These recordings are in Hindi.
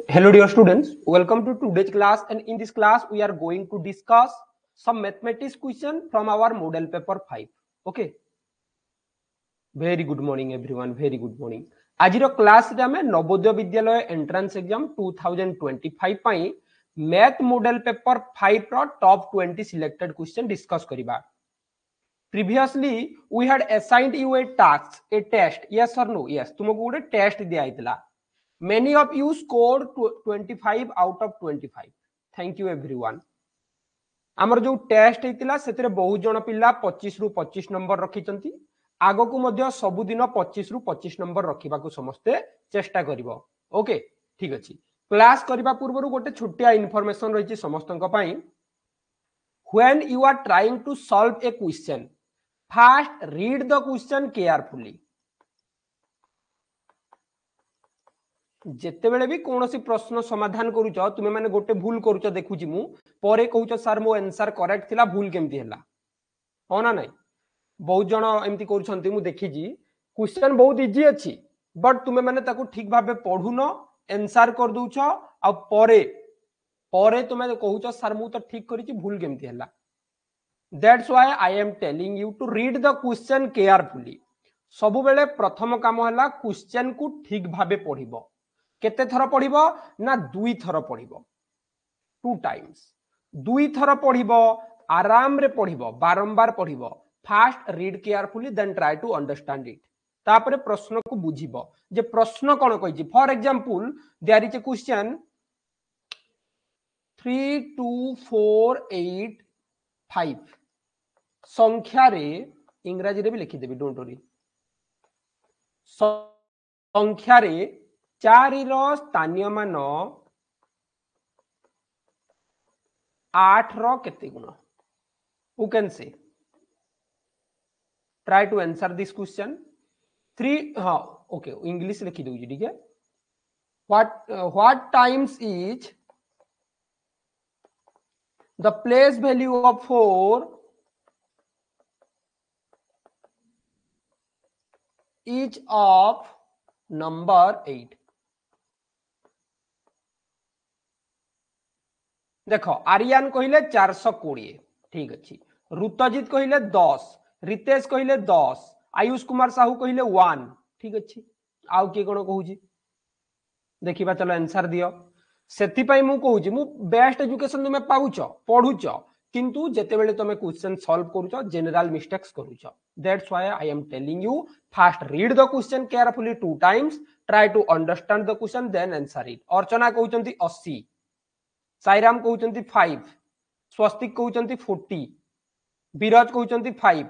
Hello dear students, welcome to today's class, and in this class we are going to discuss some mathematics question from our model paper 5. Okay, very good morning everyone, very good morning. आज क्लास रे हमें नवोदय विद्यालय एंट्रेंस एग्जाम 2025 पाई मैथ मॉडल पेपर 5 रो टॉप 20 सिलेक्टेड क्वेश्चन डिस्कस करिबा. Previously we had assigned you a task, a test. Yes or no? Yes, तुमको गोटे टेस्ट दिया आइतला. Many of you scored 25 out of 25. Thank you everyone. आमर जो टेस्ट हेतिला सेतरे बहुत जण पिला 25 रु 25 नंबर रखिचंती. आगो को मध्य सबुदिन 25 रु 25 नंबर रखिबा को समस्ते चेष्टा करिवो. ओके, ठीक अछि. क्लास करिबा पूर्वरु गोटे छोटिया इन्फॉर्मेशन रहिछि समस्तनक पई. When you are trying to solve a question, first read the question carefully. जेते बेले भी कोनोसी प्रश्न समाधान करूछ तुमे माने गोटे भूल करूछ देखुची मु परे कहूछ सर मो आंसर करेक्ट थिला भूल केमती हला हो ना नहीं. बहुत जण एमती करूछंती मु देखिजी. क्वेश्चन बहुत इजी अछि बट तुमे माने ताकू ठीक भाबे पढुनो आंसर कर दोछ आ परे परे तुमे कहूछ सर मु तो ठीक करिछि भूल केमती हला. That's why I am telling you to read the question carefully. सबु बेले प्रथम काम हला क्वेश्चन को ठीक भाबे पढिबो. केते थर पढिबो ना दुई थर पढिबो. 2 टाइम्स दुई थर पढिबो. आराम रे पढिबो, बारंबार पढिबो. Fast read carefully then try to understand it. तापरे प्रश्न को बुझिबो जे प्रश्न कोन कहिछि. For example there is a question 3 2 4 8 5 संख्या रे इंग्रजी रे भी लिखि देबी, डोंट वरी. संख्या रे 4 रो स्थानीय मान 8 रो केते गुण. Who can say? Try to answer this question. 3 हाँ ओके इंग्लिश लिखि दउजी. ठीक है. What times is the place value of 4 each of number 8. देखो आर्यन कहले 420. ठीक अछि. ऋतजित कहले 10. रितेश कहले 10. आयुष कुमार साहू कहले 1. ठीक अछि. आउ के कोन कहूजी देखिबा. चलो आंसर दियो. सेति पई मु कहूजी मु बेस्ट एजुकेशन तुमे पाउछ पढुछ किंतु जेते बेले तुमे क्वेश्चन सॉल्व करूछ जनरल मिस्टेक्स करूछ. That's why I am telling you first read the question carefully 2 times. Try to understand the question then answer it. Archana कहउचंती 80. साईराम कहउचंती 5. स्वस्तिक कहउचंती 40. विराज कहउचंती 5.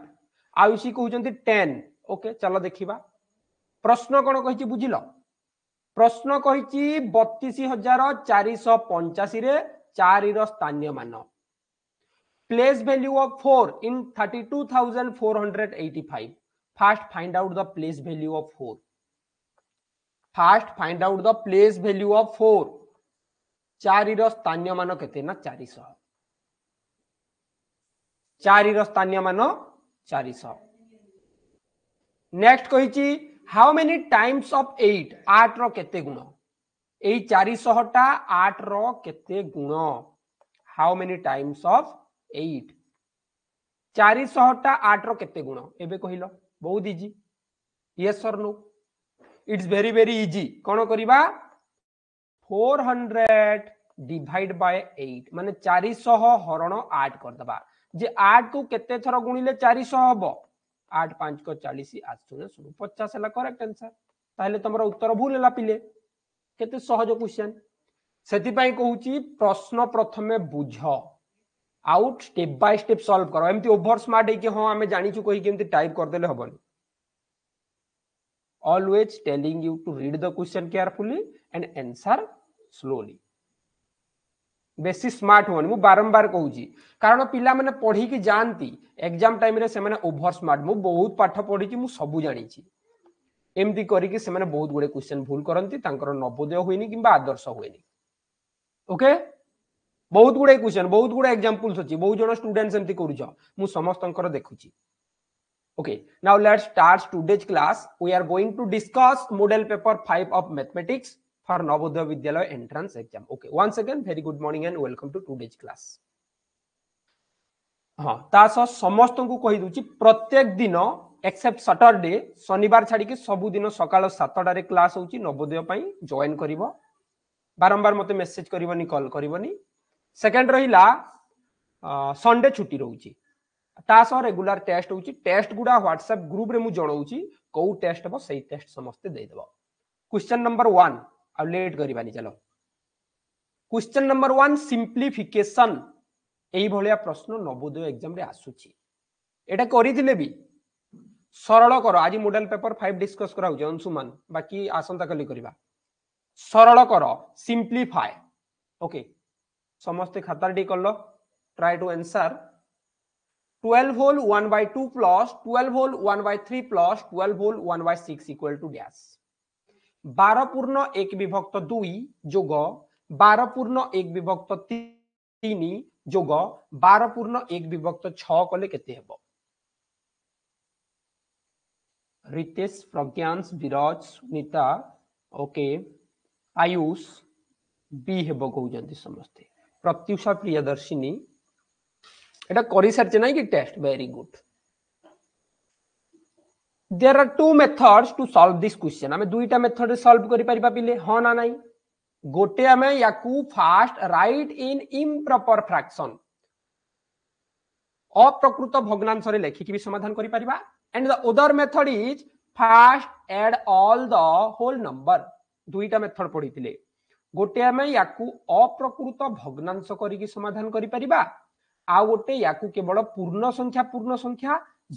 आयुषी कहउचंती 10. ओके चलो देखिबा. प्रश्न कोन कहिछि बुझिलो. प्रश्न कहिछि 32485 रे 4 रो स्थानीय मान. Place value of 4 in 32,485. First find out the place value of 4. First find out the place value of 4. 4 रो स्थानीय मान केते ना 400. 4 रो स्थानीय मान 400. नेक्स्ट कहिछि हाउ मेनी टाइम्स ऑफ 8. 8 रो केते गुण. एई 400 टा 8 रो केते गुण. How many times of 8. 400 टा 8 रो केते गुण एबे कहिलो. बहुत इजी. यस और नो. It's very easy. कोन करिबा 400 डिवाइड बाय 8 माने 400 हरण 8 कर दबा. जे 8 को केते थर गुणिले 400 हबो. 8 5 को 40 8 0 50 हला करेक्ट आंसर. ताले तमरो उत्तर भूल हला पिले. केते सहज क्वेश्चन. सेति पई कहूची प्रश्न प्रथमे बुझ out step by step solve करो. एमती ओवर स्मार्ट है कि हां हमें जानि छु कहि केमती टाइप कर देले हबन. Always telling you to read the question carefully and answer slowly. बेसी स्मार्ट होनी मु बारंबार कहूची कारण पिला माने पढ़ी कि जानती एग्जाम टाइम रे से माने ओवर स्मार्ट. मु बहुत पाठ पढ़ी कि मु सब जानि छि. एमती करी कि से माने बहुत गुडे क्वेश्चन भूल करंती. तांकर नवोदय होइनी किबा आदर्श होइनी. ओके बहुत गुडे क्वेश्चन बहुत गुडे एग्जांपल्स अछि. बहुत जण स्टूडेंट्स एमती करूछ मु समस्तंकर देखुची. Okay, now let's start today's class. We are going to discuss model paper 5 of mathematics. for Navodaya Vidyalaya entrance exam. Okay, once again very good morning and welcome to today's class. हाँ तास समस्त को कही दूची प्रत्येक दिन एक्सेप्ट सैटरडे शनिवार छाड़ी के सब दिन सकाळ 7 क्लास होची नवोदय पई जॉइन करिवो बारंबार मते मेसेज करिवनी कॉल करिवनी सेकंड रहिला संडे छुट्टी रहउची तास रेगुलर टेस्ट होची टेस्ट गुडा व्हाट्सएप ग्रुप रे मु जणाउची को टेस्ट हो सही टेस्ट समस्त दे देबो क्वेश्चन नंबर 1 आ लेट करिवानी चलो क्वेश्चन नंबर 1 सिंप्लिफिकेशन एई भलिया प्रश्न नवोदय एग्जाम रे आसुची एटा करिथिले भी सरल कर आज मॉडल पेपर 5 डिस्कस करा हो अंशुमान बाकी आसंता कली करबा सरल कर सिंप्लीफाई ओके समस्त खाता डी करलो try to answer 12 whole 1/2 plus 12 whole 1/3 plus 12 whole 1/6 equal to dash 12 पूर्ण 1 विभक्त 2 जोग 12 पूर्ण 1 विभक्त 3 जोग 12 पूर्ण 1 विभक्त 6 कले केते हेबो रितेश प्रज्ञांश विराज सुनीता ओके आयुष बी हेबो कहउजंती समस्त प्रत्युषा प्रियदर्शिनी एटा करि सरचे नै कि test very good there are two methods to solve this question हमें दुईटा मेथड सॉल्व करि परिबा पिले हां ना नाही गोटे हमें याकू first write in improper fraction अप्रकृत भग्नांश रे लेखि कि भी समाधान करि परिबा and the other method is first add all the whole number दुईटा मेथड पढितिले गोटे हमें याकू अप्रकृत भग्नांश करि कि समाधान करि परिबा आ गोटे याकू केवल पूर्ण संख्या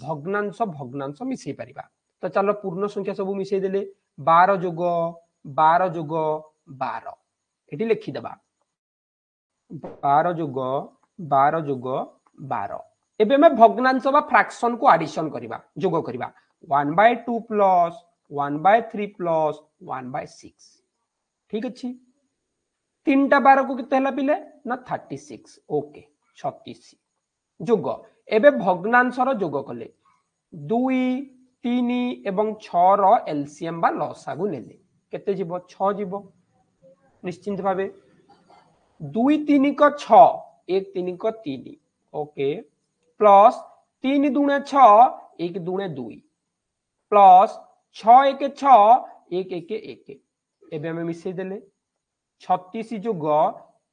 भग्नांश भग्नांश मिसई परिबा तो चलो पूर्ण संख्या सब मिसई देले 12 जोग 12 एटी लिखि देबा 12 जोग 12 एबे में भग्नांश बा फ्रैक्शन को एडिशन करबा जोग करबा 1/2 प्लस 1/3 प्लस 1/6 ठीक अछि तीनटा 12 को किते हला पिले ना 36 ओके 36 जोग एबे भग्नांशर जोग कले 2 3 एवं 6 रो एलसीएम बा लसागु नेले केते जीवो 6 जीवो निश्चिंत भाबे 2 3 को 6 1 3 को 3 ओके प्लस 3 दुणे 6 1 दुणे 2 प्लस 6 1 6 1 1 1 एबे हम मिसई देले 36 जोग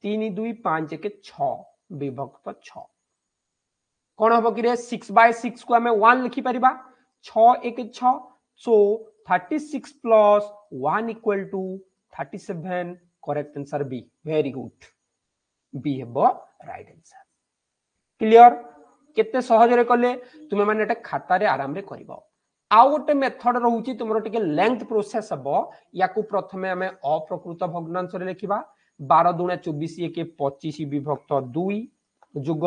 3 2 5 1 6 विभक्त 6 कौन हम कि 6/6 को हमें 1 लिखि परिबा 6 1 6 so 36 plus 1 equal to 37 correct answer B very good B हेबो राइट आंसर क्लियर केते सहज रे कले तुमे माने एटा खाता रे आराम रे करबो आ गोटे मेथड रहउची तुमरो टिके लेंथ प्रोसेस हबो याकू प्रथमे हमें अप्रकृत भग्नांश रे लिखिबा 12 दुणे 24 1 25 विभक्त 2 जोग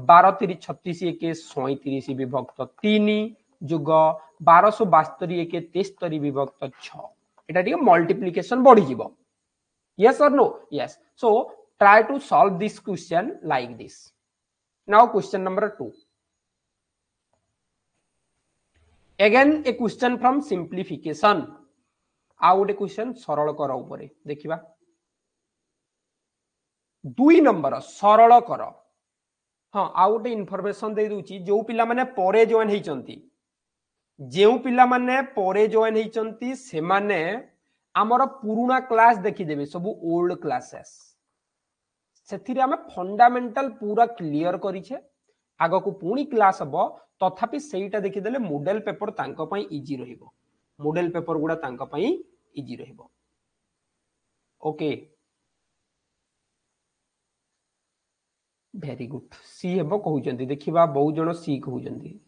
12 3 36 1 37 विभक्त 3 जोग 1272 1 73 विभक्त 6 एटा टिके मल्टीप्लिकेशन बढ़ी जीवो yes or no yes so try to solve this question like this now question number 2 again a question from simplification आ गोटे क्वेश्चन सरल कर ऊपर देखिबा 2 नंबर सरल कर हाँ आ गोटे इनफॉरमेशन दे दूची जो पिला माने परे जॉइन हेचंती जेउ पिला माने परे जॉइन हेचंती से माने आमर पुराना क्लास देखि देबे सब ओल्ड क्लासेस सेथिरे हमें फंडामेंटल पूरा क्लियर करिछे आगो को पुणी क्लास हबो तथापि सेईटा देखि देले मॉडल पेपर तांको पई इजी रहिबो मॉडल पेपर गुडा तांको पई इजी रहिबो ओके वेरी गुड सी हेबो कहउचंती देखिबा बहुत जण सी कहउचंती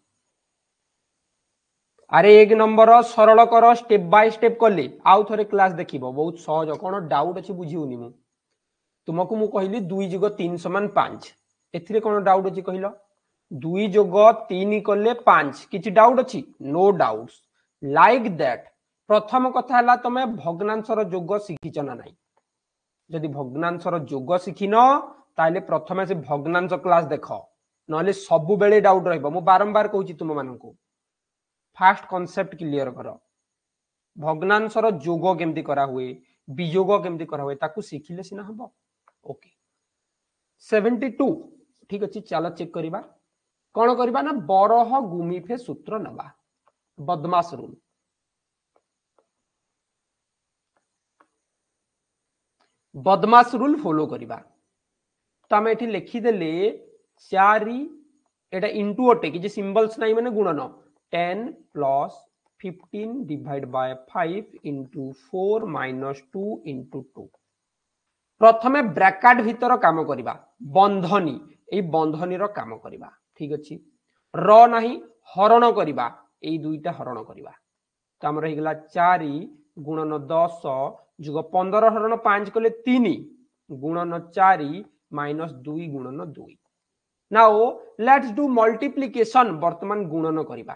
अरे एक नंबर सरल कर स्टेप बाय स्टेप कले आउ थरे क्लास देखिबो बहुत सहज कोन डाउट अछि बुझिउनी मु तुमको मु कहली 2 + 3 = 5 एथिरे कोन डाउट अछि कहिलो 2 + 3 कले 5 किछि डाउट अछि नो डाउट्स लाइक दैट प्रथम कथा हला तमे भग्नांशर जोग सिखिछ ना नाही जदि भग्नांशर जोग सिखिनो ताले प्रथमे से भग्नांश क्लास देखो नले सब बेले डाउट रहइबो मु बारंबार कहूची तुम माननको फास्ट कांसेप्ट क्लियर करो भग्नांशर जोग केमती करा हुए वियोग केमती करा हुए ताकू शिखिले सिना हबो। ओके 72 ठीक अछि चलो चेक करिबा कोन करिबा ना बरह गुमिफे सूत्र नबा बदमाश रूल फॉलो करिबा तो आम ये लिखिदेले 4 एटा इंटू अटे कि सिंबल्स नहीं माने गुणन 10 plus 15 divide by 5 into 4 minus 2 into 2 प्रथमे ब्रैकेट भीतर काम करिबा बंधनी ए बंधनी रो काम करिबा ठीक अछि र नाही हरण करिबा ए दुईटा हरण करिबा तो हमर हे गेला 4 गुणन 10 जुग 15 हरण 5 कले 3 गुणन 4 माइनस 2 गुणन 2 नाउ लेट्स डू मल्टीप्लिकेशन वर्तमान गुणन करिबा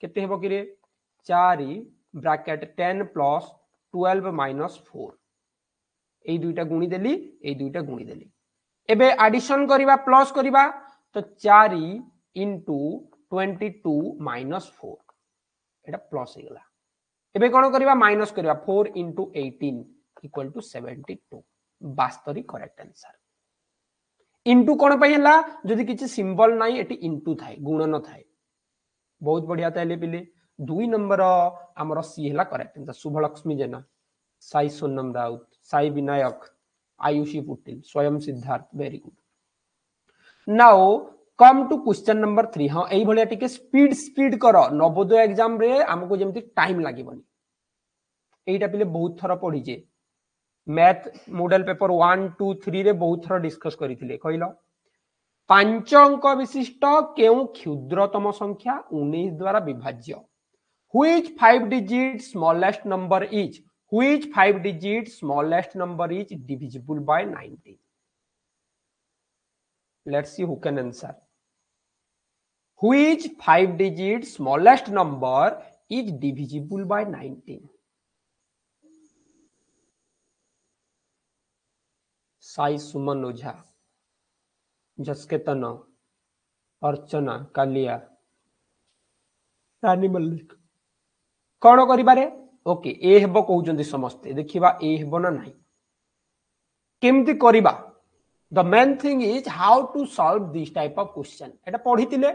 केते हेबो कि रे 4 ब्रैकेट 10 प्लस 12 माइनस 4 ए दुईटा गुणी देली ए दुईटा गुणी देली एबे एडिशन करिबा प्लस करिबा तो 4 इंटू 22 माइनस 4 एटा प्लस हे गेला एबे कोन करिबा माइनस करिबा 4 इंटू 18 इक्वल टू 72 वास्तविक करेक्ट आंसर इंटू कोन पय हला जदि किछि सिंबल नाही एटी इंटू थाए गुणन थाए बहुत बढ़िया ताले पिले 2 नंबर हमर सी हला correct answer Subhalakshmi Jena Sai Sonam Raut Sai Vinayak Ayushi Putil Swayam Siddharth very good now come to question number 3 हां एई भलिया टिके स्पीड कर नवोदय एग्जाम रे हमको जेमति टाइम लागिबनी एइटा पिले बहुत थरा पढी जे मैथ मॉडल पेपर 1 2 3 रे बहुत थरा डिस्कस करिथिले कहिलो 5 अंक विशिष्ट केउ क्षुद्रतम संख्या 19 द्वारा विभाज्य which 5 digit smallest number is which 5 digit smallest number is divisible by 19 let's see who can answer which 5 digit smallest number is divisible by 19 Sai सुमन ओझा जसकेतन अर्चना कालिया रानी मल्लिक कौन करिबारे ओके ए हेबो कहउचंदी समस्ते देखिबा ए हेबो ना नाही केमती करिबा the main thing is how to solve this type of question Etah पढितिले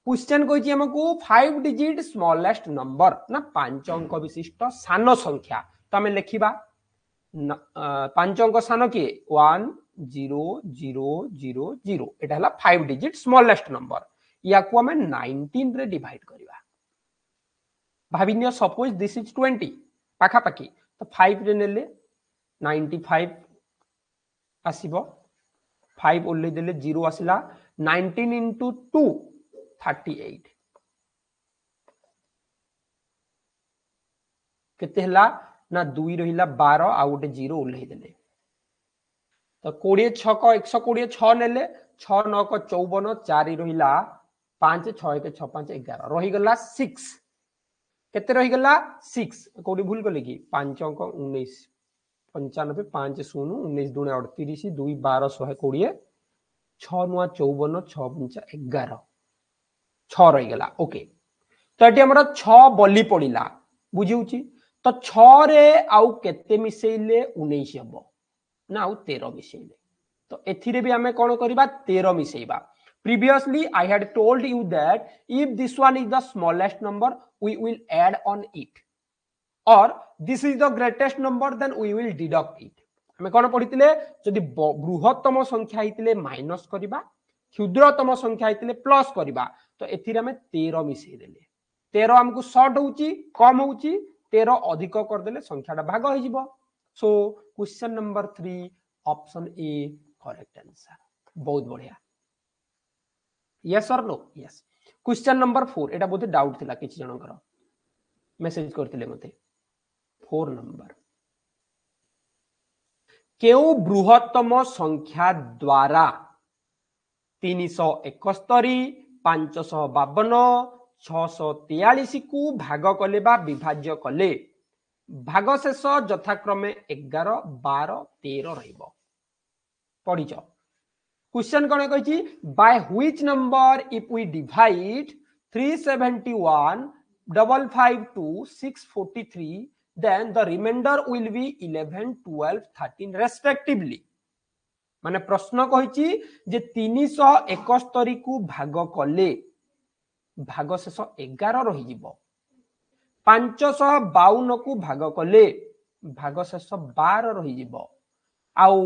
question कहिछि हमकु 5 digit smallest number ना 5 अंक विशिष्ट सान संख्या तो हमें लिखिबा 5 अंक सान के 1 0 0 0 0 एटा हला 5 डिजिट स्मॉलेस्ट नंबर या को हमें 19 रे डिवाइड करिबा भाबिनियो सपोज दिस इज 20 पाखा पाखी तो 5 रे नेले 95 आसीबो 5 ओल्ले देले 0 आसिला 19 into 2 38 केते हला ना 2 रहिला 12 आ गोटे 0 ओल्ले देले तो 20 6 को 120 6 नेले 6 9 को 54 4 रहिला 5 6 के 6 5 11 रहि गला 6 केते रहि गला 6 कोडी भूल गले कि 5 अंक 19 95 5 0 19 दूने 38 2 12 120 6 नुआ 54 6 5 11 6 रही गला ओके तो एटी हमर 6 बली पड़िला बुझिउची तो 6 रे आउ केते मिसेइले 19 हबो ना आउ 13 मिसेइले तो एथिरे भी हमें कोन करबा 13 मिसेइबा previously I had told you that if this one is the smallest number we will add on it or this is the greatest number then we will deduct it हमें कोन पढितिले जदि बृहत्तम संख्या हितिले माइनस करिबा क्षुद्रतम संख्या हितिले प्लस करिबा तो एथिरे हमें 13 मिसेइ देले 13 हमकु शॉर्ट होउची कम होउची 13 अधिक कर देले संख्याटा भाग हो जिवो so question number 3 option A correct answer बहुत बढ़िया यस और नो यस क्वेश्चन नंबर 4 एटा बहुत डाउट थिला किछि जनकर मेसेज करथिले मते 4 नंबर केउ बृहत्तम संख्या द्वारा 371 552 643 को भाग कले बा विभाज्य कले भागशेष यथाक्रमे 11 12 13 रहइबो पढिचो क्वेश्चन कोन कहिछि by which number if we divide 371 552 643 then the remainder will be 11, 12, 13 respectively. माने प्रश्न कहिछि जे 371 को भाग कले भाग शेष 11 रही जिवो 552 को भाग कले भाग शेष 12 रही जिवो आउ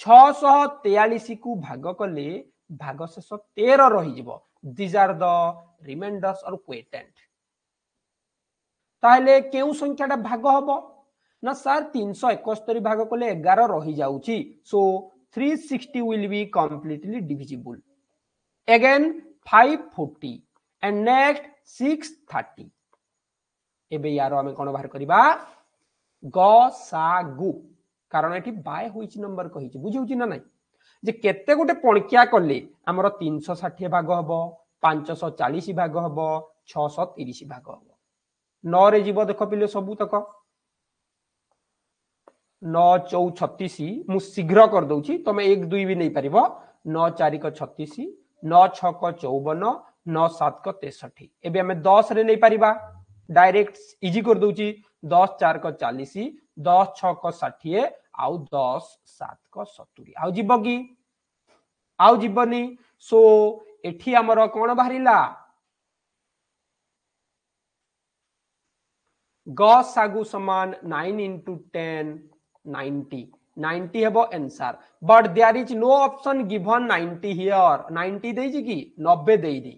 643 को भाग कले भाग शेष 13 रही जिवो these are the remainders or quotient ताहले केउ संख्याटा भाग हबो ना सर 371 भाग कले 11 रही जाउची सो 360 will be completely divisible again 540 and next 630 एबे यारो हमें कोन बाहर करिबा गसागु कारण एठी बाय होइची नंबर कहिची बुझिउची ना नै जे केते गोटे पणकिया कले हमर 360 भाग हबो 540 भाग हबो 630 भाग हबो 9 रे जीव देख पिले सबु तक 9 4 36 मु शीघ्र कर दउची तमे 1 2 भी नै परिबो 9 4 को 36 9 6 को 54 9 7 को 63 एबे हमें 10 रे नै परिबा डायरेक्ट इजी कर दउची 10 4 को 40 10 6 को 60 आउ 10 7 को 70 आउ जीव की आउ जीवनी सो एठी हमर कोन बाहरिला गसागु समान 9 into 10 90 90 हेबो answer but there is no option given 90 here 90 देई जी की 90 देई दी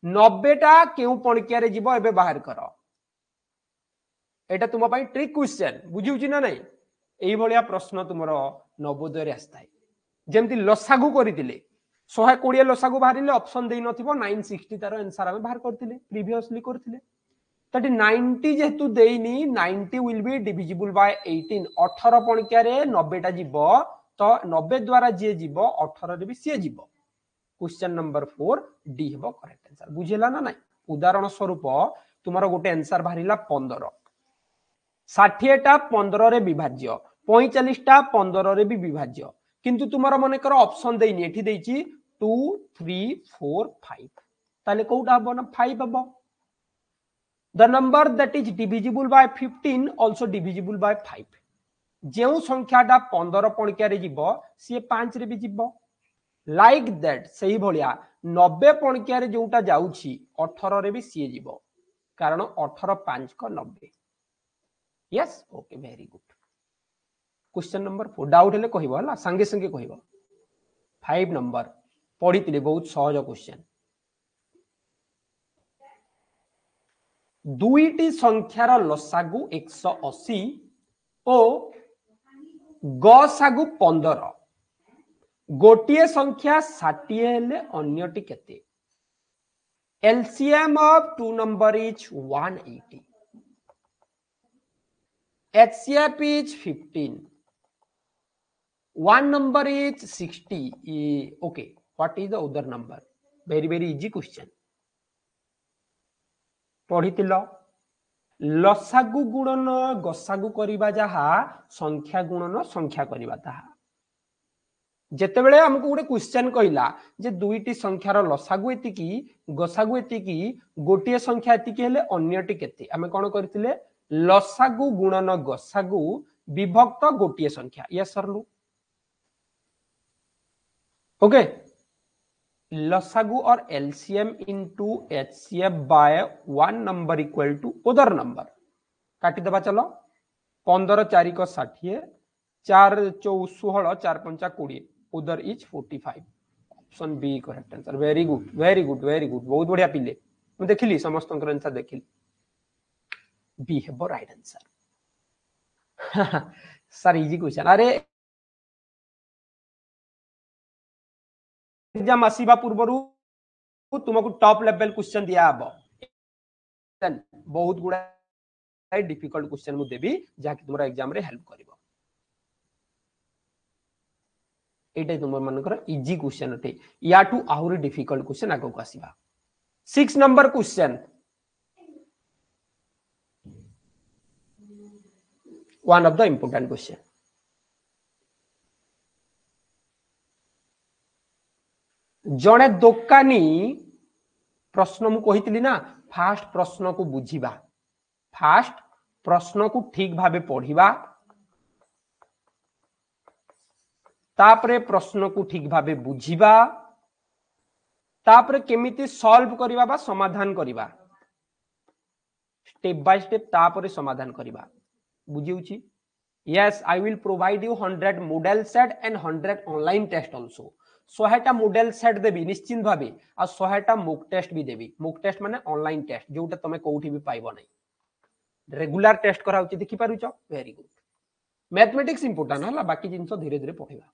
90 टा केउ पणकिया रे जीवो एबे बाहर करो एटा तुम पई ट्रिक क्वेश्चन बुझिउची ना नै एई भलिया प्रश्न तुमरो नवोदय रे आस्ताय जेमति लसागु करितिले 120 लसागु बाहरिले ऑप्शन देई नथिबो 960 तार आंसर हम बाहर करथिले प्रीवियसली करथिले तटी 90 जेतु देइनी 90 विल बी डिविजिबल बाय 18 18 पणकिया रे 90 टा जीवो तो 90 द्वारा जे जीवो 18 रे भी से जीवो क्वेश्चन नंबर 4 डी हेबो करेक्ट आंसर बुझिला ना नै उदाहरण स्वरूप तुमारो गोटे आंसर बाहरिला 15 60 टा 15 रे विभाज्य 45 टा 15 रे भी विभाज्य किंतु तुमारो मने कर ऑप्शन देइनी एठी देइची 2 3 4 5 ताले कोउटा हबो ना 5 हबो the number that is divisible by 15 also divisible by 5 जेउ संख्याटा 15 पणकिया रे जीवो से 5 रे भी जीवो लाइक दैट सही भलिया 90 पणकिया रे जोटा जाउची 18 रे भी सी जीवो कारण 18 5 को 90 yes okay very good question number 4 doubt हेले कहिबो हला संगे संगे कहिबो 5 नंबर पढितिले बहुत सहज क्वेश्चन दुईटी संख्यार लसागु 180 ओ गसागु 15 गोटिए संख्या 60 हेले अन्यटी केते LCM of two number is 180 HCF is 15 one number is 60 okay what is the other number very easy question पढ़ितिल लसागु गुणन गसागु करिबा जहा संख्या गुणन संख्या करिबा ताहा जेतेबेले हमकु गुटे क्वेश्चन कहिला जे दुईटी संख्यार लसागु एतिकी गसागु एतिकी गोटिए संख्या एतिकी हेले अन्यटी केते हमें कोन करथिले लसागु गुणन गसागु विभक्त गोटिए संख्या यस सरलु ओके लसागु और LCM into HCF by one number equal to other number काटी दबा चलो 15 4 को 60 4 4 16 4 5 20 उधर is 45 option B correct answer very good बहुत बढ़िया पिले मैं देखिली समस्त आंसर देखिली बी हेबो right answer sir easy question अरे एग्जाम आसीबा पूर्वरु तुमको टॉप लेवल क्वेश्चन दिया हबो बहुत गुडा डिफिकल्ट क्वेश्चन मु देबी जाकि तुमरा एग्जाम रे हेल्प करिवो एटा तुम मानकर इजी क्वेश्चन अटे या टू आहुरी डिफिकल्ट क्वेश्चन आगो आसीबा 6 number question one of the important question जड़े दोकानी प्रश्न मु कहितली ना फास्ट प्रश्न को बुझीबा फास्ट प्रश्न को ठीक भावे पढ़िबा तापरे प्रश्न को ठीक भावे बुझिबा तापरे केमिति सॉल्व करिबा बा समाधान करिबा स्टेप बाय स्टेप तापरे समाधान करिबा बुझिउची yes I will provide you 100 model set and 100 online test also 100टा मॉडल सेट देबी निश्चित भावे आ 100टा मॉक टेस्ट भी देबी मॉक टेस्ट माने ऑनलाइन टेस्ट जोटा तमे कोठी भी पाइबो नै रेगुलर टेस्ट करा होची देखि पारुछ वेरी गुड मैथमेटिक्स इंपोर्टेंट हला बाकी जिंस धीरे धीरे पढिबा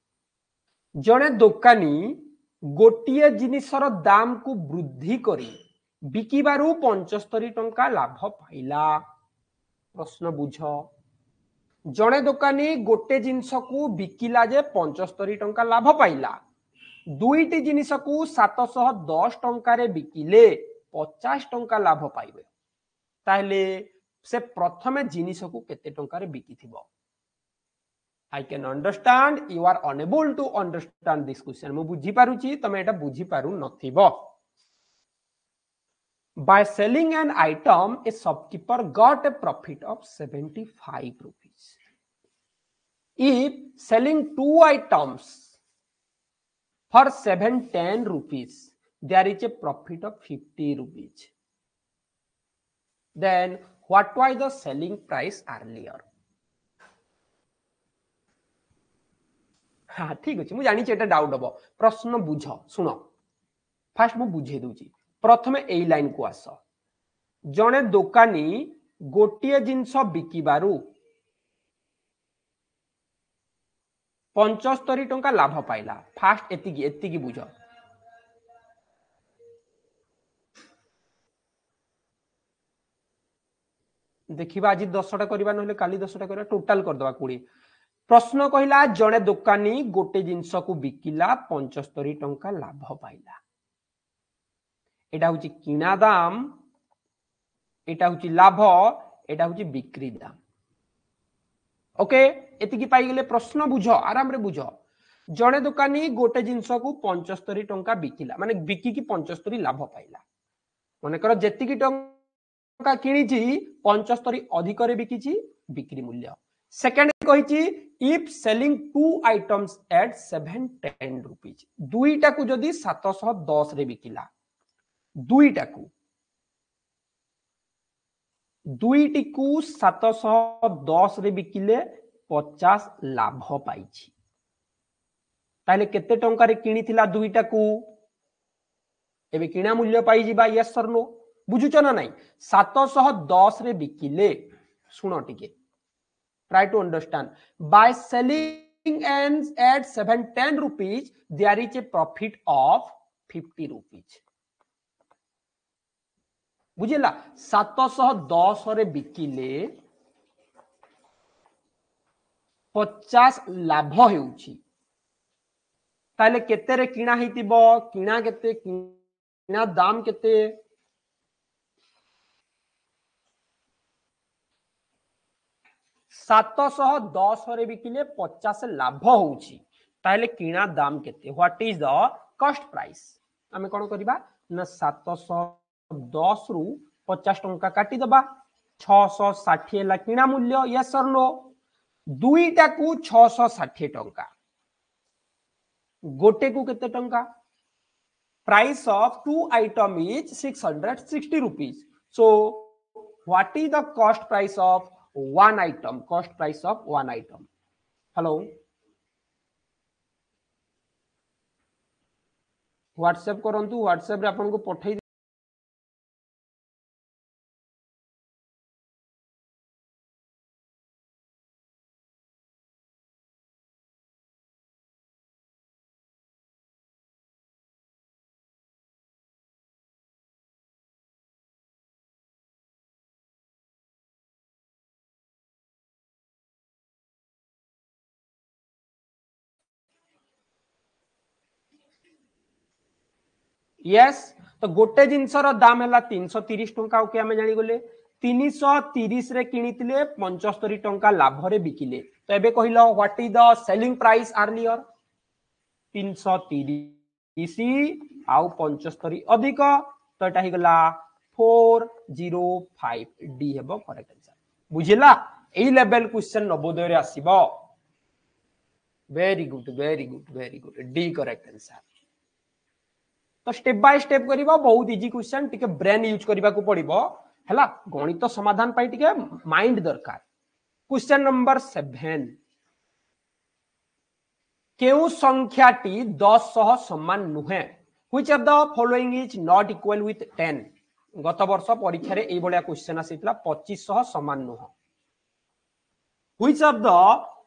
जणे दुकानी गोटिए जिनिसर दाम को वृद्धि करी बिकिबारु 75 टंका लाभ पाइला प्रश्न बुझ जणे दुकानी गोटे जिनिस को बिकिला जे 75 टंका लाभ पाइला दुईटी जिनिस को 710 टंका रे बिकिले 50 टंका लाभ पाइबे ताहले से प्रथमे जिनिस को केते टंका रे बिकिथिबो I can understand you are unable to understand this question मु बुझी पारुची तमे एटा बुझी पारु नथिबो by selling an item a shopkeeper got a profit of 75 rupees if selling two items for 710 rupees there is a profit of 50 rupees then what was the selling price earlier हाँ ठीक अच्छे मुझे जानी डाउट हम प्रश्न बुझ शुण फास्ट मुझे बुझे दूची प्रथमे ए लाइन को आस जड़े दुकानी गोटे जिनस बिकिबारु 75 टंका लाभ पाइला फास्ट एतिकी बुझ देखिबा आज 10टा करबा नहले काली 10टा करबा टोटल कर दवा 20 प्रश्न कहला जड़े दुकानी गोटे जिनस को बिकिला 75 टंका लाभ पाइला एटा होची किना दाम एटा होची लाभ एटा होची बिक्री दाम ओके एतिकी पाई गेले प्रश्न बुझ आराम रे बुझ जड़े दुकानी गोटे जिनस को 75 टंका बिकिला माने बिकी की 75 लाभ पाइला माने कर जेतिकी टंका किनिची 75 अधिक रे बिकिची बिक्री मूल्य सेकंड कहिची if selling two items at 710 rupees दुईटा को जदी 710 रे बिकिला दुईटा को दुईटी को 710 रे बिकिले 50 लाभ पाइछि ताले केते टंका रे किनिथिला दुईटा को एबे किना मूल्य पाइ जिबा यस और नो बुझुछ ना नाही 710 रे बिकिले सुनो टिके try to understand by selling and at 710 rupees there is a profit of 50 rupees बुझिला 710 रे बिकिले 50 लाभ हेउची ताले केते रे किना हितिबो किना केते किना दाम केते 710 रे बिकिले 50 लाभ होउची ताले किना दाम केते what is the cost price आमे कोन करबा ना 710 रु 50 टंका काटी दबा 660 ला किना मूल्य यस और नो दुईटा को 660 टंका गोटे को केते टंका price of two item is 660 rupees so what is the cost price of one item cost price of one item hello WhatsApp करंतु व्हाट्सएप रे आपन को पठै यस तो गोटे जिनसर दाम है 330 टंका ओके आमे जानी गले 330 रे किनितिले 75 टंका लाभ रे बिकिले तो एबे कहिलो what is the selling price earlier 330 आउ 75 अधिक तो एटा हि गला 405 डी हेबो करेक्ट आंसर बुझिला एई लेवल क्वेश्चन नवोदय रे आसीबो very good very good very good D correct answer तो स्टेप बाय स्टेप करिबो बहुत इजी क्वेश्चन टिके ब्रेन यूज करबा को पड़िबो हला गणित समाधान पाई टिके माइंड दरकार क्वेश्चन नंबर 7 केउ संख्याटी 10 सह समान नुहे which of the following is not equal with 10 गत वर्ष परीक्षा रे एई बलिया क्वेश्चन आसीतला 25 सह समान नुह which of the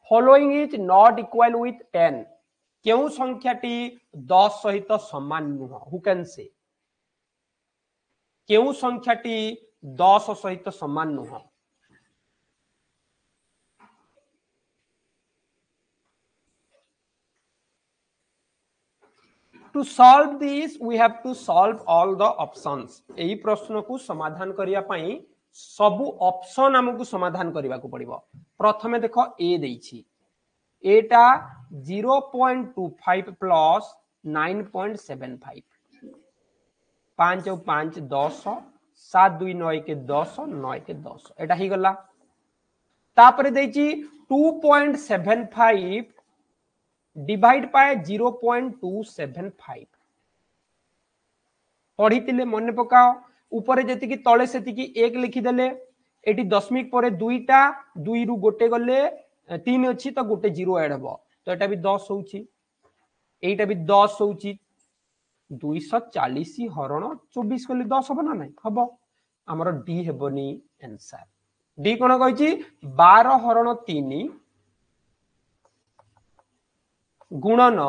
following is not equal with 10 केउ संख्याटी 10 सहित समान नुह हु कैन से केउ संख्याटी 10 सहित समान नुह To solve this we have to solve all the options एही प्रश्न को समाधान करिया पई सबु ऑप्शन हमकु समाधान करिवा को पड़िबो प्रथमे देखो ए देइछि एटा 0.25 प्लस 9.75 5 और 5 10 7 2 9 के 10 9 के 10 एटा ही गला तापरे देइछि 2.75 डिवाइड बाय 0.275 पढ़ी मन पकाओ ऊपर जति की तले सेति की 1 लिखि देले एटी दशमिक परे दुईटा 2 रु गोटे गले 3 अछि तो गोटे 0 ऐड हबो तो एटा भी 10 होउची एटा भी 10 होउची 240 हरण 24 कले 10 हबो ना नै हबो हमर डी हेबोनी आंसर डी कोन कहिची 12 हरण 3 गुणन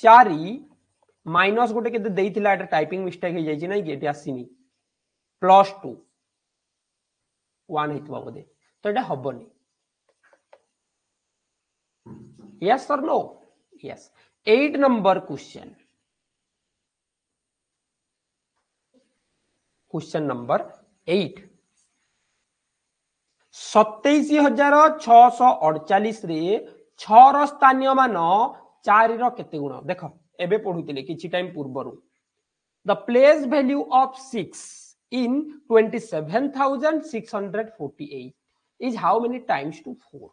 4 माइनस गोटे के देइथिला एटा टाइपिंग मिस्टेक हे जाइछि नै कि एटा आसीनी प्लस 2 1 हितबा बोदे तो एटा हबोनी यस और no yes 8 number question number 8 27,648 रे 6 रो स्थानीय मान 4 रो केते गुण देखो एबे पढुतिले किछि टाइम पूर्वरु the place value of 6 in 27,648 is how many times to 4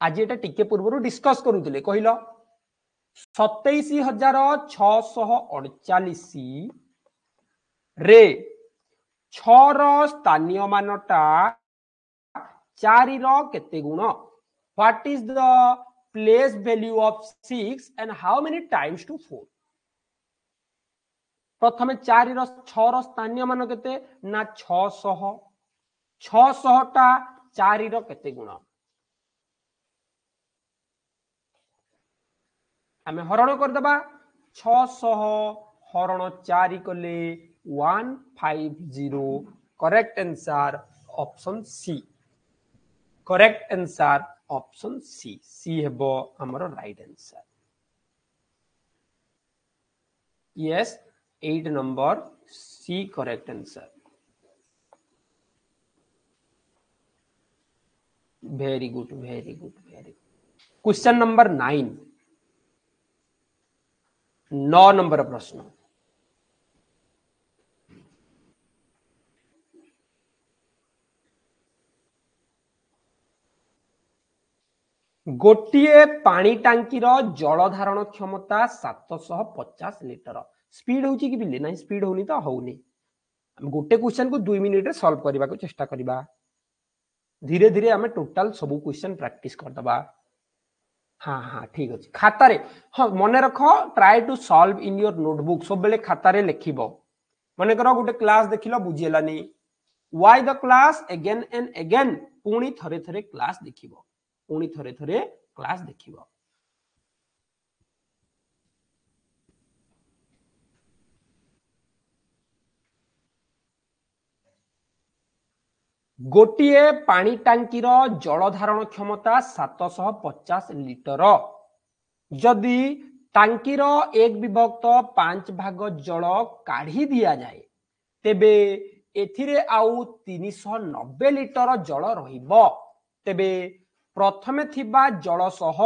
आज एटा टिके पूर्वरु डिस्कस करूतिले कहिलो 27,648 रे 6 रो स्थानीय मानटा 4 रो केते गुण what is the place value of 6 and how many times to 4 प्रथमे 4 रो 6 रो स्थानीय मान केते ना 600 टा 4 रो केते गुण हमें हरण कर दबा 600 हरण 4 कले 150 correct answer option C correct answer option C C हेबो हमरो right answer yes 8 number C correct answer very good very good very good question number 9 9 number प्रश्न गोटे पानी टांकीर जल धारण क्षमता 750 लिटर स्पीड होची कि बिल्ली नहीं स्पीड होनी तो होनी गोटे क्वेश्चन को 2 मिनिट रे सॉल्व करबा को चेष्टा करबा धीरे धीरे हमें टोटल सब क्वेश्चन प्रैक्टिस कर दबा हाँ हाँ ठीक अछि खाता रे हाँ मन रख try to solve in your notebook सब बेले खाता रे लिखिबो मन करो गोटे क्लास देखिलो बुझियलानी why the class again and again पुणी थरे थरे क्लास देखिबो पुणी थरे थरे क्लास देखिबो गोटे पानी टांकीर जल धारण क्षमता 750 लिटर जदि टांकीर 1/5 भाग जल काढ़ी दिया जाए तेबे एथिरे आउ 390 लिटर जल रहिबो तेबे प्रथमे थिबा जल सह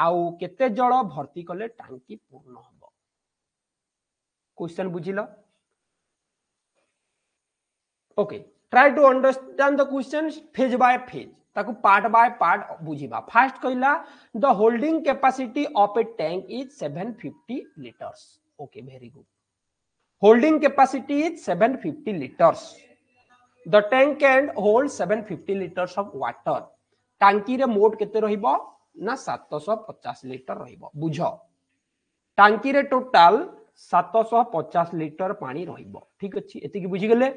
आउ केते जल भर्ती कले टांकी पूर्ण हबो क्वेश्चन बुझिलो okay try to understand the question phase by phase ताकू पार्ट बाय पार्ट बुझीबा फास्ट कहला the holding capacity of a tank is 750 litres okay very good holding capacity is 750 litres the tank can hold 750 litres of water टांकी रे मोट केते रहिबो ना 750 लीटर रहिबो बुझ टांकी रे टोटल 750 लीटर पानी रहिबो ठीक अछि एति की बुझी गेले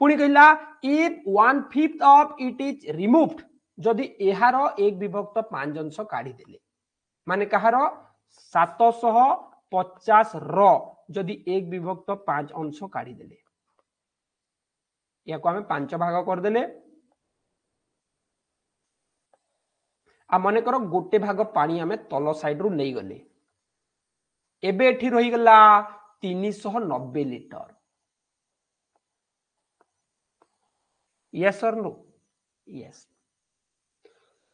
पुणी कहला if 1/5 of it is removed जदि एहार 1/5 अंश काढ़ी देले माने कहार 750 रो जदि 1/5 अंश काढ़ी देले या को हमें 5 भाग कर देले आ मने करो गोटे भाग पानी हमें तल साइड रु नहीं गले एबे एठी रही गला 390 litre yes or no yes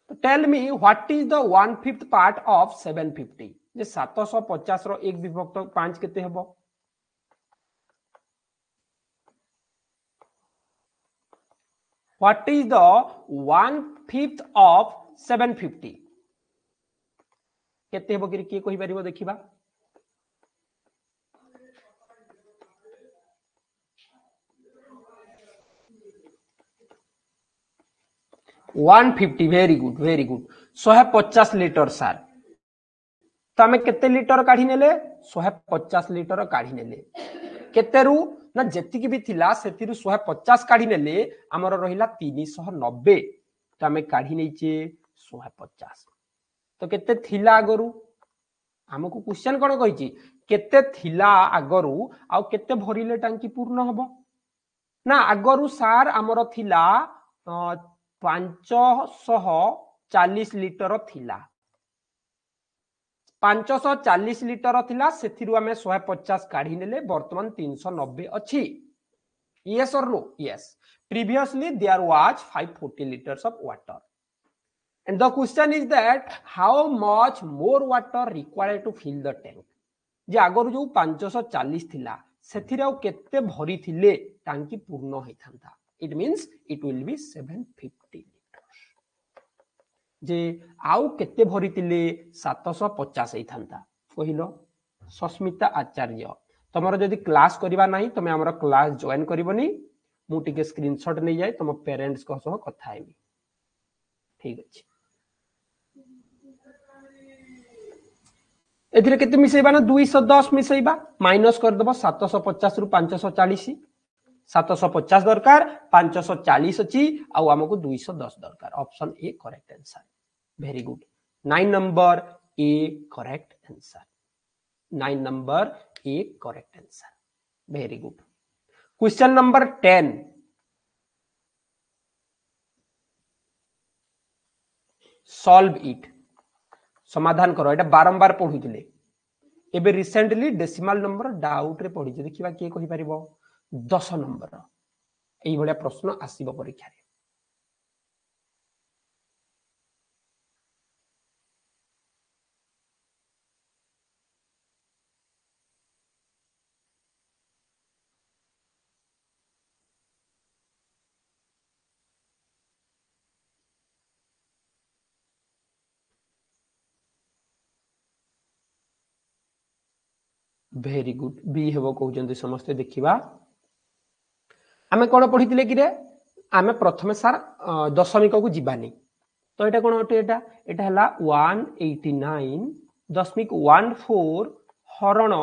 तो tell me what is the 1/5 part of 750 जे 750 रो 1/5 केते हबो what is the 1/5 of 750 केते हबो कि कहि परिबो देखिबा 150 वेरी गुड 150 लीटर सार तो आम केते लीटर काढ़ी नेले 150 लीटर काढ़ी नेले केतेरु ना जेतिकी भी थिला सेतिरु 150 काढ़ी नेले हमर रहिला 390 तो आम काढ़ी नेचे 150 तो केते थिला आगरु हमकु क्वेश्चन कोन कहिची केते थिला आगरु आ केते भरिले टांकी पूर्ण हबो ना आगरु सार हमर थिला 540 लीटर थिला 540 लीटर थिला सेथिरु हमें 150 काढ़ी नेले वर्तमान 390 अछि yes or no yes previously there was 540 liters of water and the question is that how much more water required to fill the tank जे आगर जो 540 थिला सेथिरे केते भरी थिले टांकी पूर्ण होइथांता it means it will be 750 liters जे आउ केते भरी थिले 750 होइथांता कहिलो सस्मिता आचार्य तमरो जदी क्लास करबा नाही तमे हमर क्लास जॉइन करबनी मु टिके स्क्रीनशॉट नै जाय तम पेरेंट्स को सह कथा हेबी ठीक अछि एथिरे केते मिसेबा ना 210 मिसेबा माइनस कर देबो 750 रु 540 750 दरकार 540 अछि आ हमको 210 दरकार option A correct answer very good 9 number A correct answer 9 number A correct answer very good question number 10 solve it समाधान करो एटा बारंबार पढुतिले एबे रिसेंटली डेसिमल नंबर डाउट रे पढि देखिबा के कहि परिबो 10 नंबर एई भलिया प्रश्न आसीबो परीक्षा रे वेरी गुड बी हेबो कहउजंती समस्त देखिबा आमे कोन पढितिले कि रे आमे प्रथमे सार दशमिक को जिबानी तो एटा कोन ओटे एटा हला 189.14 हरण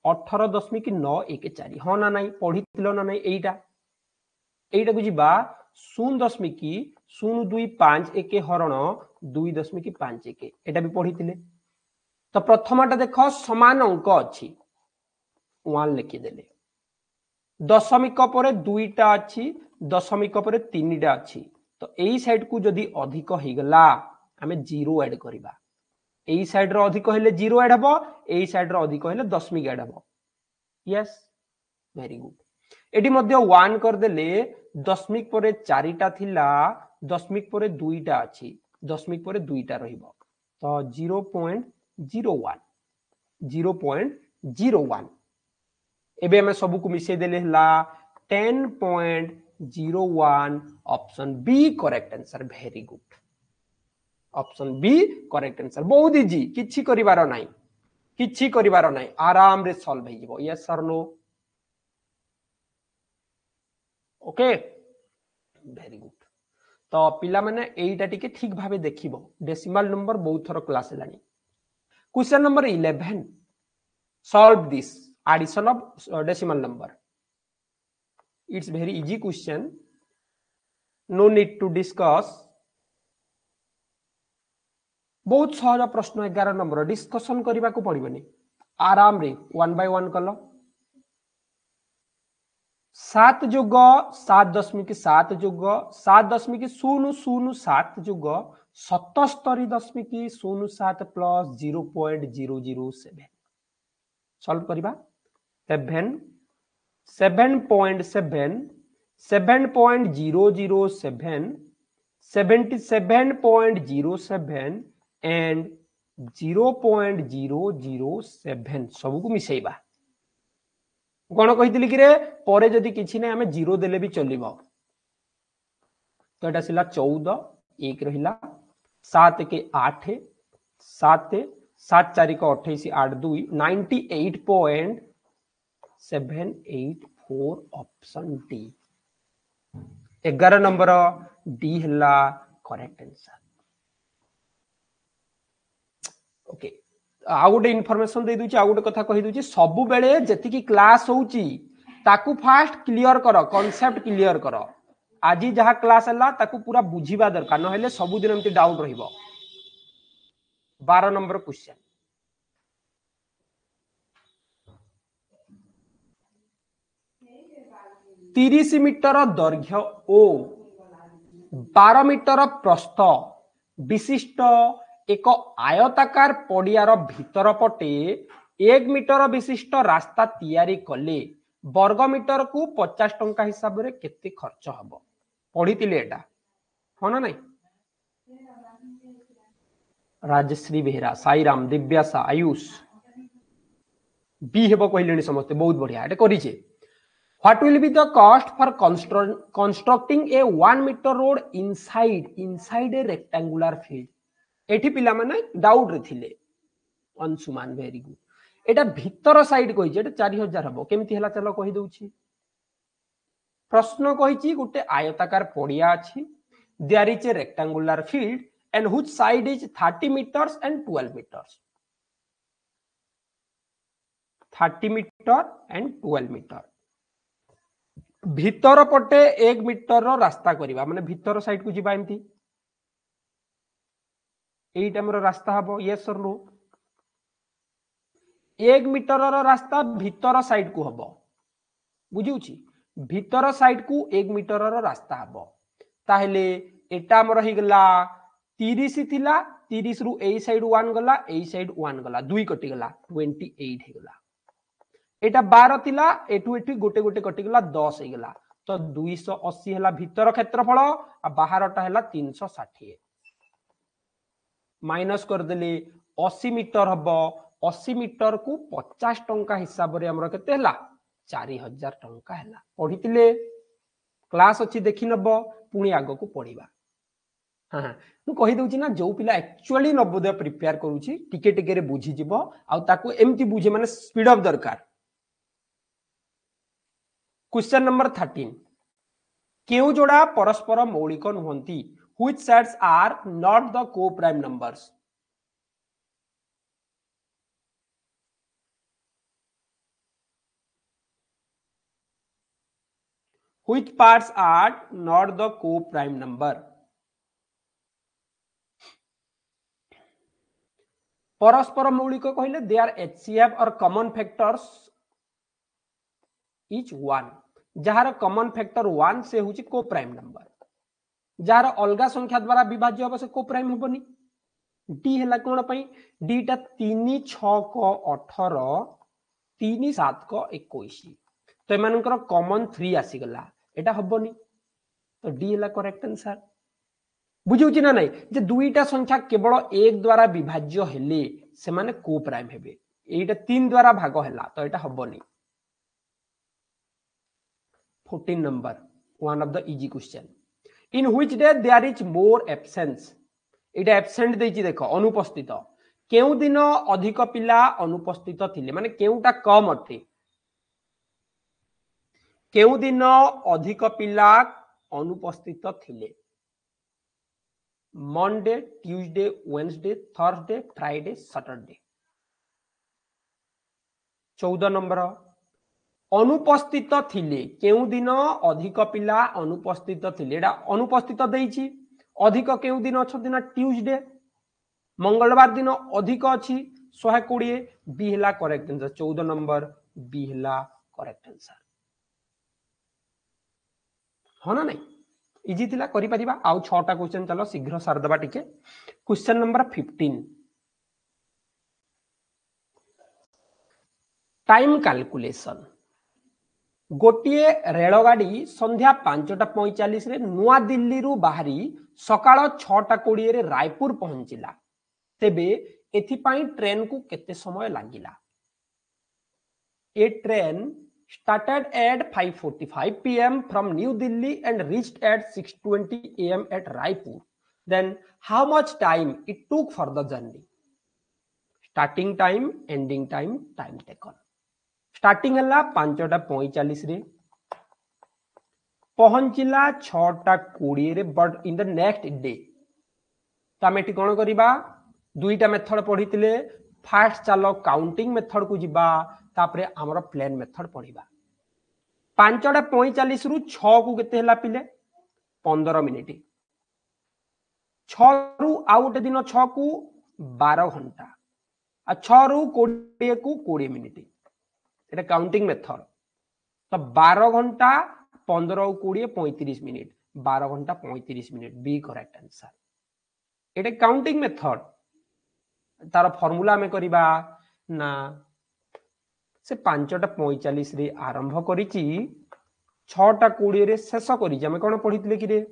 18.914 हाँ ना नहीं पढ़िथिलो ना नहीं एटा को जिबा 0.025 हरण 2.51 एटा भी पढ़िथिले तो प्रथमटा देखो समान अंक अछि 1 लिखि देले दशमिक पर 2टा अछि दशमिक पर 3टा अछि तो एई साइड को जदी अधिक हे गला हमें 0 ऐड करिबा एई साइड रो अधिक हेले 0 ऐड हबो एई साइड रो अधिक हेले दशमिक ऐड हबो यस वेरी गुड एडी मध्ये 1 कर देले दशमिक पर 4टा थिला दशमिक पर 2टा अछि दशमिक पर 2टा रहिबो तो 0.01 एबे हमें सब को मिसे देले हला 10.01 option B correct answer very good option B correct answer बहुत इजी किछि करिवार नाही किछि करिवार नाही आराम रे सॉल्व हे जिवो yes sir no okay very good तो पिला माने एइटा टिके ठीक भाबे देखिबो डेसिमल नंबर बहुत थरो क्लास लानी question number 11 solve this addition of decimal number it's very easy question no need to discuss बहुत सहज प्रश्न 11 नंबर डिस्कशन करबा को पड़िबनी आराम रे 1 by 1 कलो 7 जोग 7.7 जोग 7.007 जोग 77.07 प्लस 0.007 सॉल्व करिबा 7 7.7 7.007 77.07 एंड 0.007 सब को मिसेइबा कोन कहितली कि रे परे जदी किछि नै हमें 0 देले भी चलिबो तो एटा सिला 14 1 रहिला 7 के 8 7 7 4 को 28 8 2 98.784 ऑप्शन डी 11 नंबर डी हला करेक्ट आंसर ओके आ गोटे इनफॉरमेशन दे दूची आ गोटे कथा कहि दूची सब बेले जति की क्लास होउची ताकू फास्ट क्लियर करो कांसेप्ट क्लियर करो आज जहा क्लास हला ताकू पूरा बुझीबा दरकार न हेले सब दिन एमती डाउट रहिबो 12 नंबर क्वेश्चन तीस मीटर दैर्घ्य ओ 12 मीटर प्रस्थ विशिष्ट एक आयताकार पड़ियार भीतर पटे 1 मीटर विशिष्ट रास्ता तैयारी कले वर्ग मीटर को 50 टंका हिसाब रे केते खर्च हबो पढितिले एटा हो ना नहीं राजश्री बेहरा साईराम दिव्यासा आयुष बी हेबो कहलेनी समस्त बहुत बढ़िया एटा करिचे What will be the cost for constructing a 1 meter road inside a rectangular field? एठी पिला माने डाउट रे थिले अंशुमान वेरी गुड एटा भीतर साइड कहि जे 4000 हबो केमिति हला चलो कहि दउची प्रश्न कहिची गुटे आयताकार पड़िया अछि there is a rectangular field and which side is 30 meters and 12 meters 30 meter and 12 meter भीतर पटे 1 मीटर रास्ता करिबा माने भीतर साइड को जिबा एमती एटा हमर रास्ता हबो यस सर नो 1 मीटर रास्ता भीतर साइड को हबो बुझिउची भीतर साइड को 1 मीटर रास्ता हबो ताहले एटा हमर हि गला 30 थिला 30 रु ए साइड 1 गला ए साइड 1 गला 2 कटि गला 28 हे गला एटा 12 थिला एटु एटु गोटे गोटे कटि गला 10 हे गला तो 280 हला भीतर क्षेत्रफल आ बाहरटा हला 360 माइनस कर देले 80 मीटर हबो 80 मीटर को 50 टंका हिसाब रे हमर केते हला 4000 टंका हला पढितिले क्लास अछि देखि नबो पुनी आगो को पढिबा हां मु कहि दउची ना जो पिला एक्चुअली नवोदय प्रिपेयर करूची टिके टिके रे बुझी जिवो आ ताकू एम्ति बुझे माने स्पीड अप दरकार क्वेश्चन नंबर 13 केउ जोड़ा परस्पर मौलिक नुहंती which sets are not the co-prime numbers which parts are not the co-prime number परस्पर मौलिक कहले they are HCF or common factors each one जहार कॉमन फैक्टर 1 से होची को प्राइम नंबर जहार अलगा संख्या द्वारा विभाज्य हो से को प्राइम होबनी डी हला कोन पई डी टा 3 6 को 18 3 7 को 21 तो एमानकर कॉमन 3 आसी गला एटा होबनी तो डी हला करेक्ट आंसर बुझिउची ना नै जे दुईटा संख्या केवल 1 द्वारा विभाज्य हेले से माने को प्राइम हेबे एटा 3 द्वारा भाग हला तो एटा होबनी 14 number, one of the easy question. In which day there is more absence? এটা absent ଦେଇଛି ଦେଖ ଅନୁପସ୍ଥିତ କେଉଁ ଦିନ ଅଧିକ ପିଲା ଅନୁପସ୍ଥିତ ଥିଲେ ମାନେ କେଉଁଟା କମ ଅଟେ କେଉଁ ଦିନ ଅଧିକ ପିଲା ଅନୁପସ୍ଥିତ ଥିଲେ Monday, Tuesday, Wednesday, Thursday, Friday, Saturday 14 number अनुपस्थित थिले केउ दिन अधिक पिला अनुपस्थित थिले एडा अनुपस्थित देइछि अधिक केउ दिन अछति ना ट्यूसडे मंगलवार दिन अधिक अछि 120 बी हला करेक्ट आंसर 14 नंबर बी हला करेक्ट आंसर हो ना नहीं इजी थिला करि परिबा आउ 6टा क्वेश्चन चलो शीघ्र सार दबा टिके क्वेश्चन नंबर 15 टाइम कैलकुलेशन गोटे रेलगाड़ी संध्या 5:45 रे नुआ दिल्ली रु बाहरी सकाळ 6:20 रे रायपुर पहुंचिला तेबे एथिपाई ट्रेन को केते समय लागिला ए train started at 5:45 p.m. from New Delhi and reached at 6:20 a.m. at Raipur. Then how much time it took for the journey? Starting time, ending time, time taken. Starting हला 5:45 रे पहुंचिला 6:20 रे but in the next day तो आम एटी कौन करिबा दुईटा मेथड पढ़ीतिले फास्ट चलो काउंटिंग मेथड को जिबा तापरे हमर प्लेन मेथड पढ़ीबा 5:45 रु 6 को केते हला पिले 15 मिनिट 6 रु आउट दिन 6 को 12 घंटा आ 6 रु 20 को 20 मिनिट एटा काउंटिंग मेथड तो 12 घंटा 15 20 35 मिनिट 12 घंटा 35 मिनिट बी करेक्ट आंसर एटा काउंटिंग मेथड तार फार्मूला में करिबा ना से 5:45 रे आरंभ करिछि 6:20 रे शेष करिछि हम कोन पढितले कि रे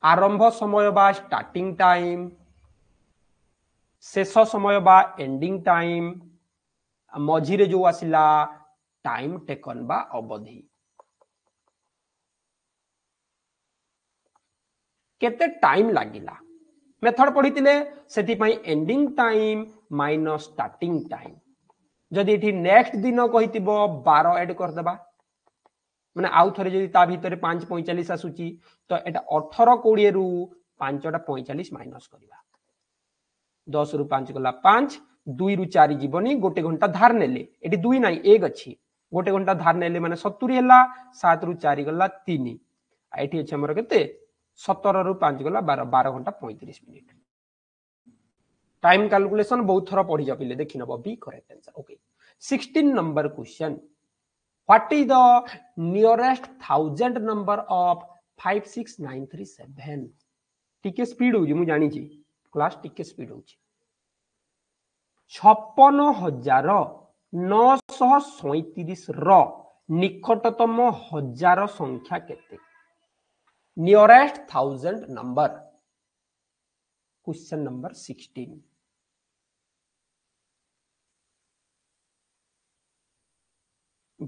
आरंभ समय बा स्टार्टिंग टाइम शेष समय बा एंडिंग टाइम मझिरे जो आसिला टाइम टेकन बा अवधि केते टाइम लागिला मेथड पढ़ीतिले सेति पई ending time minus starting time जदि एठी नेक्स्ट दिन कहितिबो 12 ऐड कर देबा माने आउ थरे जदि ता भीतर 5:45 आसुची तो एटा 18:20 रु 5:45 माइनस करिबा 10 रु 5 गला 5 2 रु 4 जीवनी गोटे घंटा धार नेले एटी 2 नाही 1 अछि गोटे घंटा धार नेले माने 70 हैला 7 रु 4 गला 3 आ एठी अछि हमर केते 17 रु 5 गला 12 घंटा 35 मिनिट टाइम कैलकुलेशन बहुत थरा पढ़ी जापिले देखि नबो B correct answer okay 16 number question what is the nearest 1000 number of 56937 टिके स्पीड हो मु जानि छी क्लास टिके स्पीड हो 56937 रो निकटतम हजार संख्या केते nearest 1000 number question number 16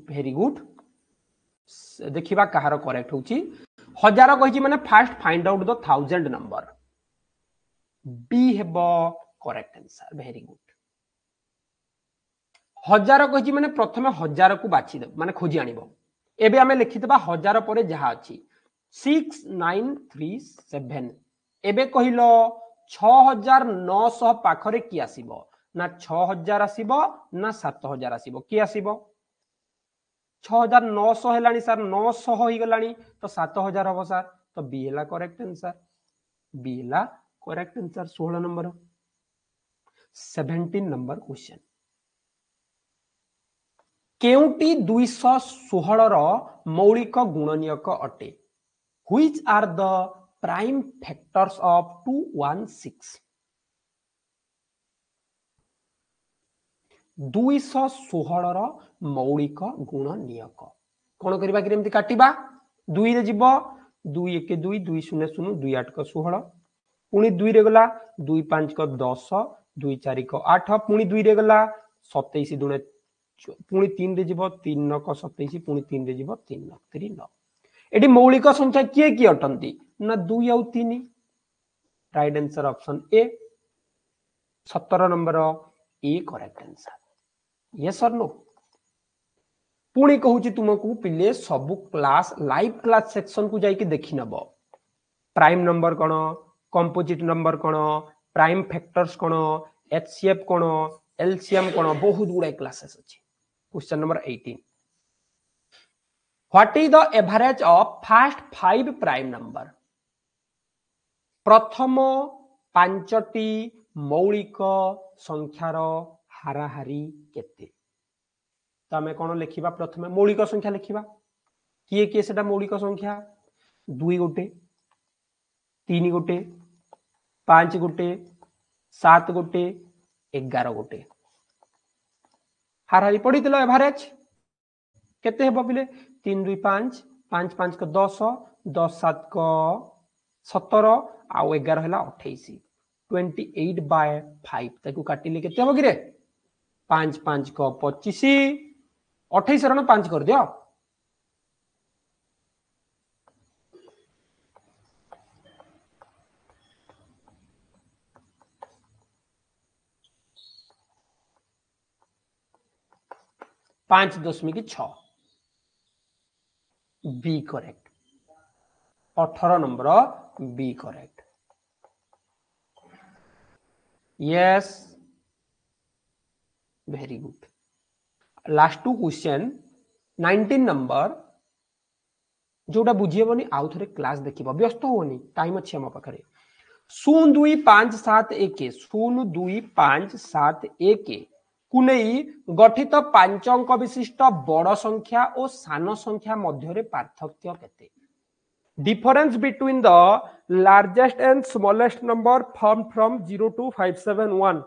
very good देखिबा कहार करेक्ट होची हजार कहिची माने fast find out the 1000 number B हेबो करेक्ट आंसर वेरी गुड हजार कहिची माने प्रथमे हजार को बाछि दे माने खोजी आनिबो एबे हमें लिखितबा हजार परे जहा अछि 6937 एबे कहिलो 6900 पाखरे की आसीबो ना 6000 आसीबो ना 7000 आसीबो की आसीबो 6900 हेलानी सर 900 होई गलानी तो 7000 हो सर तो बी हेला करेक्ट आंसर बी हेला correct answer 16 number 17 number question केउटी 216 रो मौलिक गुणनीयक अटे which are the prime factors of 216 216 रो मौलिक गुणनीयक कोन करबा कि एमती काटिबा 2 रे जीवो 2 1 2 2 0 0 2 8 को 16 पुनी 2 रे गला 2 5 को 10 2 4 को 8 पुनी 2 रे गला 27 दुने पुणी 3 रे जीव 3 9 27 पुणी 3 रे जीव 3 9 3 9 एटी मौलिक संख्या किए किए अटंती ना 2 और 3 right answer option A 17 number A correct answer yes और नो पुणी कहूची तुमको पिले सब क्लास लाइव क्लास सेक्शन को जाइए देखि नब प्राइम नंबर कौन कंपोजिट नंबर कौन प्राइम फैक्टर्स कौन एचसीएफ कौन एलसीएम कौन बहुत गुड़ाई क्लासेस अच्छी question number 18 what is the average of first 5 prime number प्रथम 5टी मौलिक संख्यार हाराहारी केते तो आम कौन लिखा प्रथम मौलिक संख्या लिखा किए किए से मौलिक संख्या 2 गोटे 3 गोटे 5 गोटे 7 गोटे 11 गोटे हाराहारी पड़ी एवरेज केते हेबो पिले 3 2 5 5 5 को 10 10 7 को 17 आउ 11 हला 28 28/5 ताकू काटिले केते हेबो कि रे 5 5 को 25 28 रण 5 कर दियो पांच 5.6 B correct 18 number B correct yes very good last two question 19 number जोटा बुझीबनी आउ थे क्लास देखिबा व्यस्त होनी टाइम अच्छी आम पाखे 02571 02571 को नहीं गठित 5 अंक विशिष्ट बड़ संख्या और सान संख्या मध्य पार्थक्य केते difference between the largest and smallest number form from 0 to 571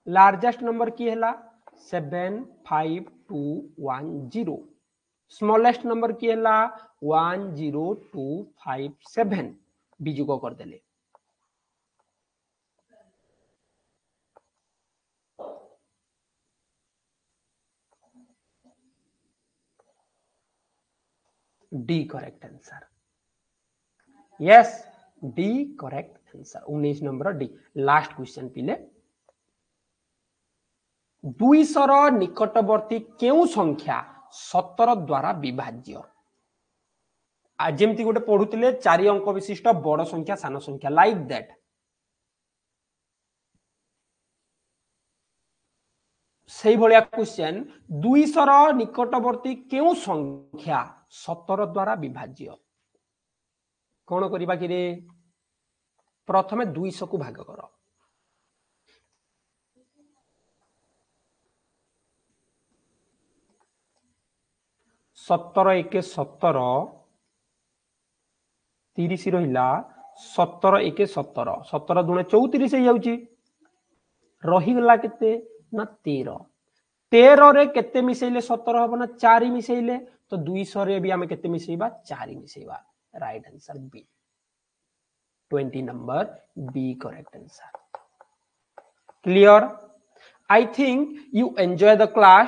largest number की है 75210 स्मॉलेस्ट नंबर की है 10257 बीजुक करदेले D correct answer yes D correct answer 19 number D last question पिले 200 निकटवर्ती केउ संख्या 17 द्वारा विभाज्य जमती गोटे पढ़ुले 4 अंक विशिष्ट बड़ संख्या सान संख्या लाइक दैट से भलिया क्वेश्चन 200 निकटवर्ती केउ संख्या 17 द्वारा विभाज्य कौन करबा कि रे प्रथमे 200 को भाग कर 17 1 17 30 रहा 17 1 17 17 दुणे 34 हो जाउची रहीगला केते ना 13 13 रे केते मिसेले 17 हबो ना 4 मिसेले तो 200 रे भी आमे केते मिसेबा 4 मिसेबा right answer B 20 number B correct answer clear I think you enjoy the class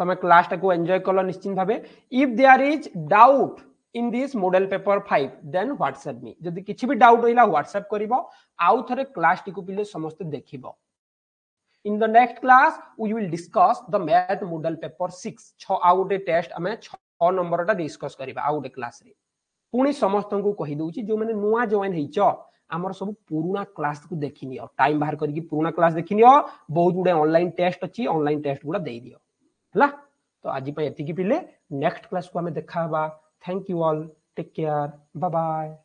तमे क्लास टाको एंजॉय कलो निश्चित भाबे if there is doubt in this model paper 5 then WhatsApp me जदि किछि भी डाउट होइला व्हाट्सएप करिवो आउ थरे क्लास टिको पिले समस्त देखिबो in the next class we will discuss the math model paper 6 6 आउ गोटे टेस्ट हमें 6 नंबर टा डिस्कस करिबा आउ गोटे क्लास रे पुणी समस्त को कहि दउची जो माने नुआ जॉइन हेइचो हमर सब पुराना क्लास को देखिनियो टाइम बाहर करके पुराना क्लास देखिनियो बहुत गुडे ऑनलाइन टेस्ट अछि ऑनलाइन टेस्ट गुडा देई दियो हला तो आज पे एतिकी पिले नेक्स्ट क्लास को हमें देखा हबा thank you all take care bye bye.